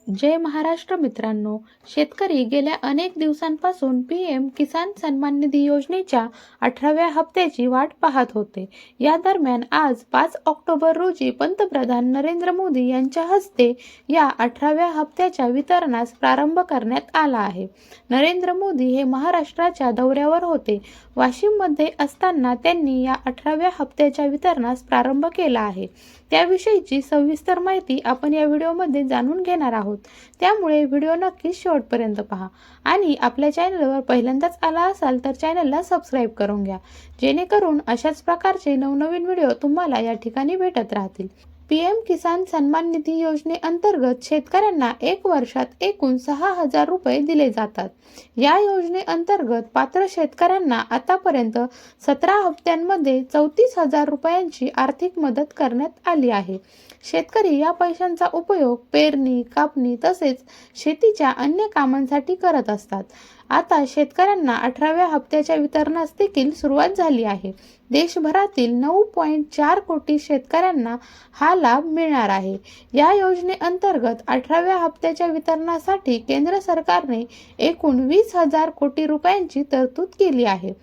जय महाराष्ट्र मित्रांनो, शेतकरी गेल्या अनेक दिवसांपासून पीएम किसान सन्मान निधी योजनेच्या 18व्या हप्त्याची वाट पाहत होते. या दरम्यान आज 5 ऑक्टोबर रोजी पंतप्रधान नरेंद्र मोदी यांच्या हस्ते या 18व्या हप्त्याच्या वितरणास प्रारंभ करण्यात आला आहे. नरेंद्र मोदी हे महाराष्ट्राच्या दौऱ्यावर होते. वाशिममध्ये असताना त्यांनी या 18व्या हप्त्याच्या वितरणास प्रारंभ केला आहे. त्याविषयीची सविस्तर माहिती आपण या व्हिडिओमध्ये जाणून घेणार आहोत. त्यामुळे व्हिडिओ नक्की शेवटपर्यंत पहा आणि आपल्या चॅनलवर पहिल्यांदाच आला असाल तर चॅनलला सबस्क्राईब करून घ्या, जेणेकरून अशाच प्रकारचे नवनवीन व्हिडिओ तुम्हाला या ठिकाणी भेटत राहतील. पीएम किसान सन्मान निधी योजनेअंतर्गत शेतकऱ्यांना 1 वर्षात एकूण 6,000 रुपये दिले जातात. या योजनेअंतर्गत पात्र शेतकऱ्यांना आतापर्यंत 17 हप्त्यांमध्ये 34,000 रुपयांची आर्थिक मदत करण्यात आली आहे. शेतकरी या पैशांचा उपयोग पेरणी, कापणी तसेच शेतीच्या अन्य कामांसाठी करत असतात. आता शेतकऱ्यांना 18व्या हप्त्याच्या वितरणास देखील सुरुवात झाली आहे. देशभरातील 9.4 कोटी शेतकऱ्यांना हा लाभ मिळणार आहे. या योजनेअंतर्गत 18व्या हप्त्याच्या वितरणासाठी केंद्र सरकारने एकूण 20,000 कोटी रुपयांची तरतूद केली आहे.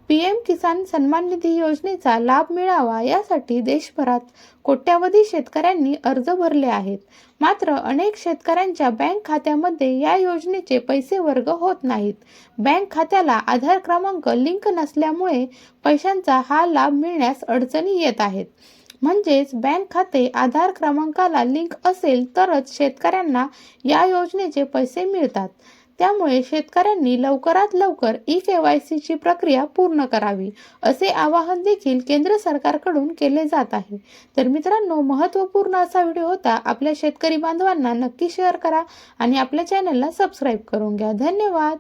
पीएम किसान सन्मान निधी योजनेचा लाभ मिळावा यासाठी देशभरात कोट्यावधी शेतकऱ्यांनी अर्ज भरले आहेत. मात्र अनेक शेतकऱ्यांच्या बँक खात्यामध्ये या योजनेचे पैसे वर्ग होत नाहीत. बँक खात्याला आधार क्रमांक लिंक नसल्यामुळे पैशांचा हा लाभ मिळण्यास अडचणी येत आहेत. म्हणजेच बँक खाते आधार क्रमांकाला लिंक असेल तरच शेतकऱ्यांना या योजनेचे पैसे मिळतात. त्यामुळे शेतकऱ्यांनी लवकरात लवकर ई-केवायसीची प्रक्रिया पूर्ण करावी, असे आवाहन देखील केंद्र सरकारकडून केले जात आहे. तर मित्रांनो, महत्त्वपूर्ण असा व्हिडिओ होता. आपल्या शेतकरी बांधवांना नक्की शेअर करा आणि आपल्या चॅनलला सबस्क्राईब करून घ्या. धन्यवाद.